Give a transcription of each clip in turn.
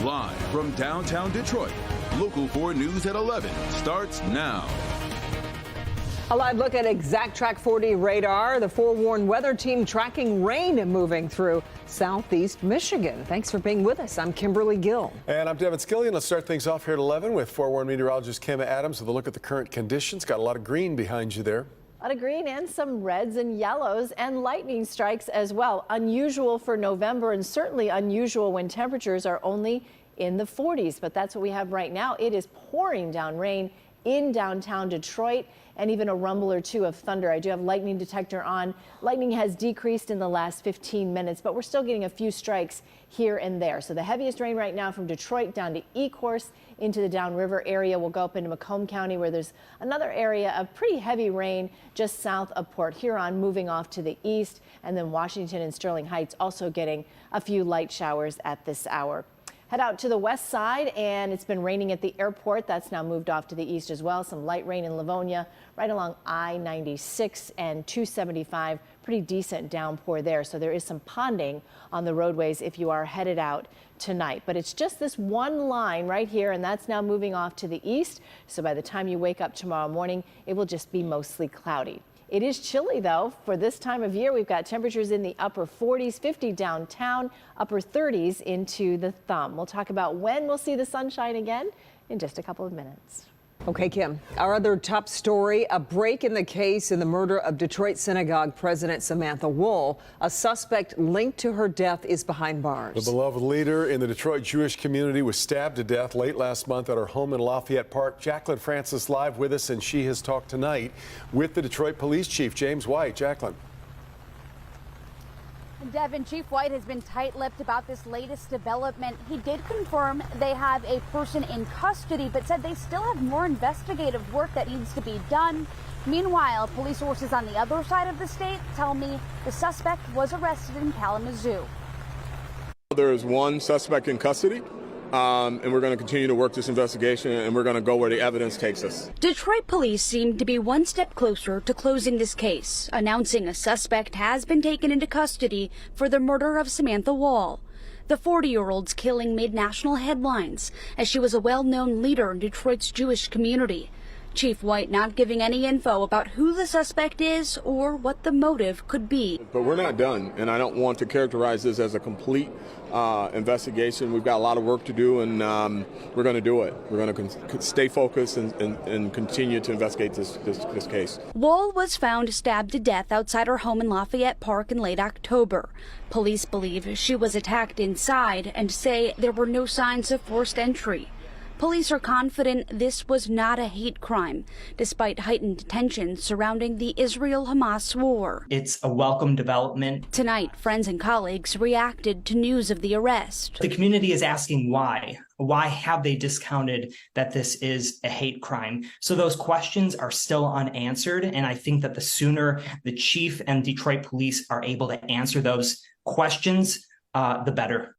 Live from downtown Detroit, Local 4 News at 11 starts now. A live look at exact track 40 radar. The forewarned weather team tracking rain moving through southeast Michigan. Thanks for being with us. I'm Kimberly Gill. And I'm Devin Skillian. Let's start things off here at 11 with forewarned meteorologist Kim Adams with a look at the current conditions. Got a lot of green behind you there. A lot of green and some reds and yellows and lightning strikes as well. Unusual for November and certainly unusual when temperatures are only in the 40s. But that's what we have right now. It is pouring down rain in downtown Detroit and even a rumble or two of thunder. I do have lightning detector on. Lightning has decreased in the last 15 minutes, but we're still getting a few strikes here and there. So the heaviest rain right now from Detroit down to Ecorse into the downriver area. We'll go up into Macomb County where there's another area of pretty heavy rain just south of Port Huron, moving off to the east, and then Washington and Sterling Heights also getting a few light showers at this hour. Head out to the west side, and it's been raining at the airport. That's now moved off to the east as well. Some light rain in Livonia, right along I-96 and 275. Pretty decent downpour there. So there is some ponding on the roadways if you are headed out tonight. But it's just this one line right here, and that's now moving off to the east. So by the time you wake up tomorrow morning, it will just be mostly cloudy. It is chilly, though, for this time of year. We've got temperatures in the upper 40s, 50 downtown, upper 30s into the thumb. We'll talk about when we'll see the sunshine again in just a couple of minutes. Okay, Kim, our other top story, a break in the case in the murder of Detroit Synagogue President Samantha Woll. A suspect linked to her death is behind bars. The beloved leader in the Detroit Jewish community was stabbed to death late last month at her home in Lafayette Park. Jacqueline Francis live with us, and she has talked tonight with the Detroit Police Chief, James White. Jacqueline. Devin, Chief White has been tight-lipped about this latest development. He did confirm they have a person in custody, but said they still have more investigative work that needs to be done. Meanwhile, police sources on the other side of the state tell me the suspect was arrested in Kalamazoo. There is one suspect in custody. And we're going to continue to work this investigation, and we're going to go where the evidence takes us. Detroit police seem to be one step closer to closing this case, announcing a suspect has been taken into custody for the murder of Samantha Woll. The 40-year-old's killing made national headlines as she was a well-known leader in Detroit's Jewish community. Chief White not giving any info about who the suspect is or what the motive could be. But we're not done, and I don't want to characterize this as a complete investigation. We've got a lot of work to do, and we're going to do it. We're going to stay focused and continue to investigate this case. Woll was found stabbed to death outside her home in Lafayette Park in late October. Police believe she was attacked inside and say there were no signs of forced entry. Police are confident this was not a hate crime, despite heightened tensions surrounding the Israel-Hamas war. It's a welcome development. Tonight, friends and colleagues reacted to news of the arrest. The community is asking why. Why have they discounted that this is a hate crime? So those questions are still unanswered, and I think that the sooner the chief and Detroit police are able to answer those questions, the better.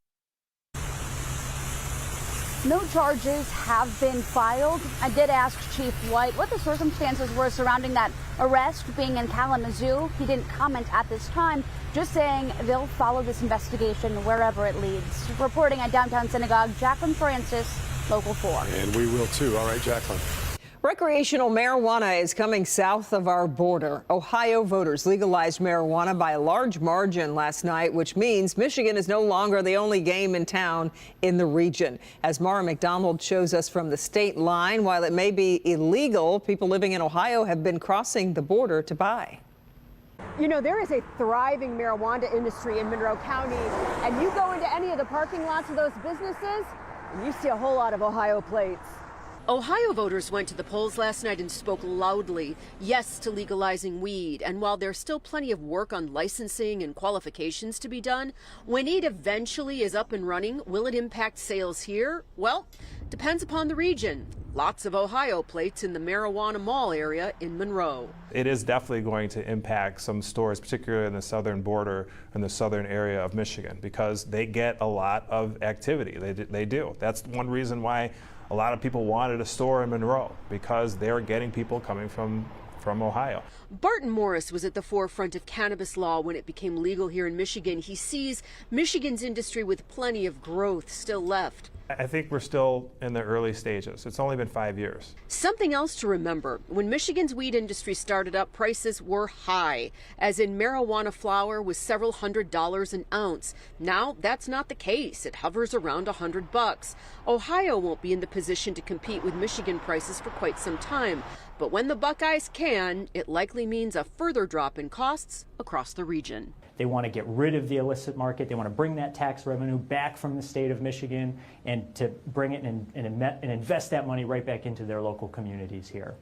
No charges have been filed. I did ask Chief White what the circumstances were surrounding that arrest being in Kalamazoo. He didn't comment at this time, just saying they'll follow this investigation wherever it leads. Reporting at Downtown Synagogue, Jacqueline Francis, Local 4. And we will too. All right, Jacqueline. Recreational marijuana is coming south of our border. Ohio voters legalized marijuana by a large margin last night, which means Michigan is no longer the only game in town in the region. As Mara McDonald shows us from the state line, while it may be illegal, people living in Ohio have been crossing the border to buy. You know, there is a thriving marijuana industry in Monroe County, and you go into any of the parking lots of those businesses, and you see a whole lot of Ohio plates. Ohio voters went to the polls last night and spoke loudly yes to legalizing weed. And while there's still plenty of work on licensing and qualifications to be done, when it eventually is up and running, will it impact sales here? Well, depends upon the region. Lots of Ohio plates in the marijuana mall area in Monroe. It is definitely going to impact some stores, particularly in the southern border and the southern area of Michigan, because they get a lot of activity. They do. That's one reason why a lot of people wanted a store in Monroe, because they're getting people coming from Ohio. Barton Morris was at the forefront of cannabis law when it became legal here in Michigan. He sees Michigan's industry with plenty of growth still left. I think we're still in the early stages. It's only been 5 years. Something else to remember, when Michigan's weed industry started up, prices were high, as in marijuana flower was several $100s an ounce. Now that's not the case. It hovers around $100. Ohio won't be in the position to compete with Michigan prices for quite some time. But when the Buckeyes can, it likely means a further drop in costs across the region. They want to get rid of the illicit market. They want to bring that tax revenue back from the state of Michigan and to bring it and invest that money right back into their local communities here.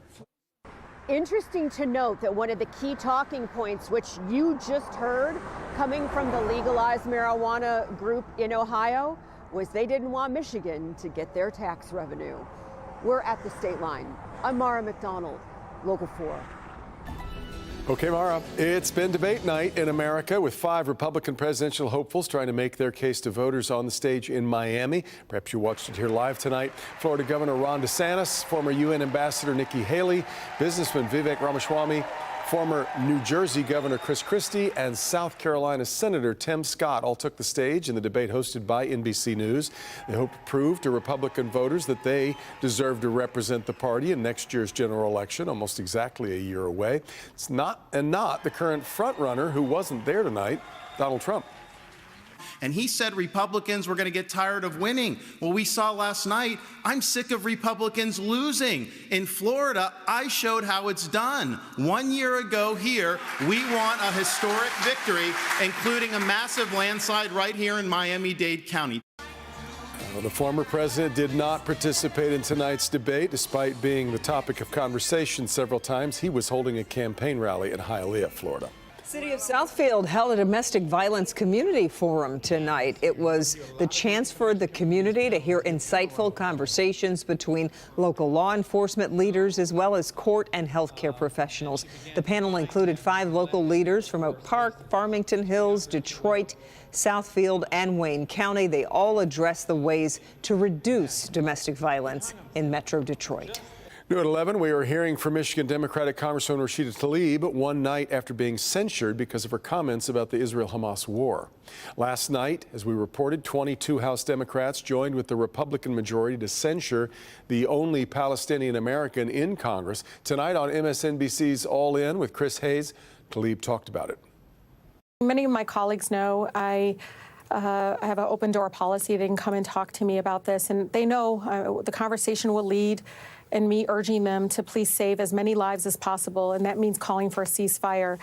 Interesting to note that one of the key talking points, which you just heard coming from the legalized marijuana group in Ohio, was they didn't want Michigan to get their tax revenue. We're at the state line. I'm Mara McDonald, Local 4. Okay, Mara, it's been debate night in America with 5 Republican presidential hopefuls trying to make their case to voters on the stage in Miami. Perhaps you watched it here live tonight. Florida Governor Ron DeSantis, former UN Ambassador Nikki Haley, businessman Vivek Ramaswamy, former New Jersey Governor Chris Christie, and South Carolina Senator Tim Scott all took the stage in the debate hosted by NBC News. They hope to prove to Republican voters that they deserve to represent the party in next year's general election, almost exactly a year away. It's not the current frontrunner who wasn't there tonight, Donald Trump. And he said Republicans were going to get tired of winning. Well, we saw last night, I'm sick of Republicans losing. In Florida, I showed how it's done. 1 year ago here, we won a historic victory, including a massive landslide right here in Miami-Dade County. The former president did not participate in tonight's debate, despite being the topic of conversation several times. He was holding a campaign rally in Hialeah, Florida. City of Southfield held a domestic violence community forum tonight. It was the chance for the community to hear insightful conversations between local law enforcement leaders as well as court and healthcare professionals. The panel included 5 local leaders from Oak Park, Farmington Hills, Detroit, Southfield, and Wayne County. They all addressed the ways to reduce domestic violence in Metro Detroit. New at 11, we are hearing from Michigan Democratic Congresswoman Rashida Tlaib one night after being censured because of her comments about the Israel-Hamas war. Last night, as we reported, 22 House Democrats joined with the Republican majority to censure the only Palestinian American in Congress. Tonight on MSNBC's All In with Chris Hayes, Tlaib talked about it. Many of my colleagues know I have an open door policy. They can come and talk to me about this, and they know the conversation will lead and me urging them to please save as many lives as possible, and that means calling for a ceasefire.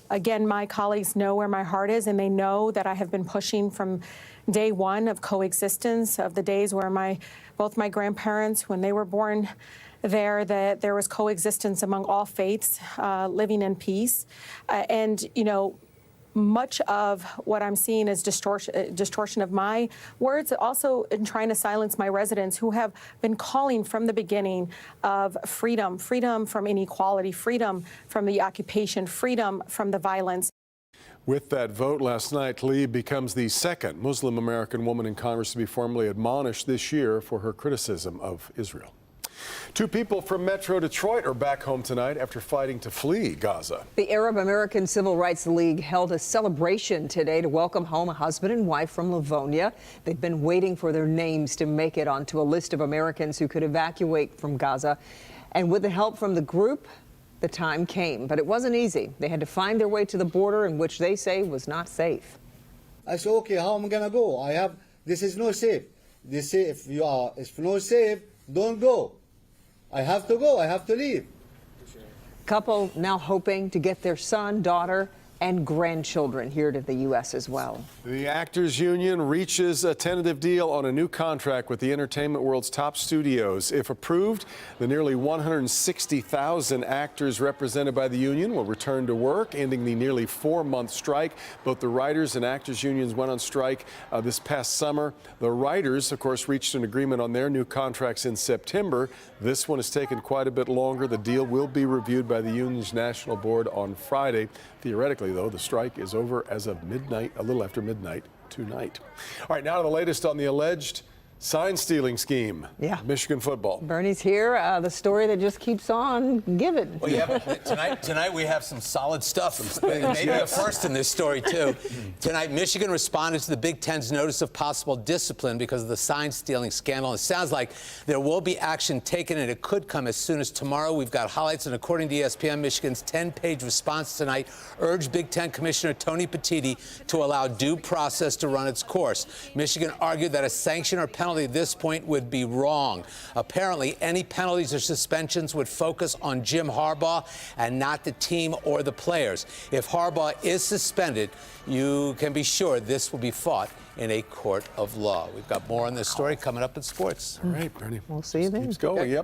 Again, my colleagues know where my heart is, and they know that I have been pushing from day one of coexistence, of the days where both my grandparents, when they were born there, that there was coexistence among all faiths, living in peace. And, you know, much of what I'm seeing is distortion of my words, also in trying to silence my residents who have been calling from the beginning of freedom, freedom from inequality, freedom from the occupation, freedom from the violence. With that vote last night, Tlaib becomes the second Muslim American woman in Congress to be formally admonished this year for her criticism of Israel. 2 people from Metro Detroit are back home tonight after fighting to flee Gaza. The Arab American Civil Rights League held a celebration today to welcome home a husband and wife from Livonia. They've been waiting for their names to make it onto a list of Americans who could evacuate from Gaza. And with the help from the group, the time came. But it wasn't easy. They had to find their way to the border, in which they say was not safe. I said, okay, how am I going to go? This is not safe. They say, if not safe, don't go. I have to go. I have to leave. Couple now hoping to get their son, daughter, and grandchildren here to the U.S. as well. The Actors Union reaches a tentative deal on a new contract with the entertainment world's top studios. If approved, the nearly 160,000 actors represented by the union will return to work, ending the nearly 4-month strike. Both the writers and actors unions went on strike this past summer. The writers, of course, reached an agreement on their new contracts in September. This one has taken quite a bit longer. The deal will be reviewed by the union's national board on Friday. Theoretically, though, the strike is over as of midnight, a little after midnight tonight. All right, now to the latest on the alleged Sign stealing scheme. Yeah. Michigan football. Bernie's here. The story that just keeps on giving. Well, yeah, but tonight we have some solid stuff. Maybe a first in this story, too. Tonight, Michigan responded to the Big Ten's notice of possible discipline because of the sign stealing scandal. It sounds like there will be action taken, and it could come as soon as tomorrow. We've got highlights, and according to ESPN, Michigan's 10-page response tonight urged Big Ten Commissioner Tony Petitti to allow due process to run its course. Michigan argued that a sanction or penalty at this point would be wrong. Apparently, any penalties or suspensions would focus on Jim Harbaugh and not the team or the players. If Harbaugh is suspended, you can be sure this will be fought in a court of law. We've got more on this story coming up in sports. All right, Bernie. We'll see you then. Keeps going. Yep.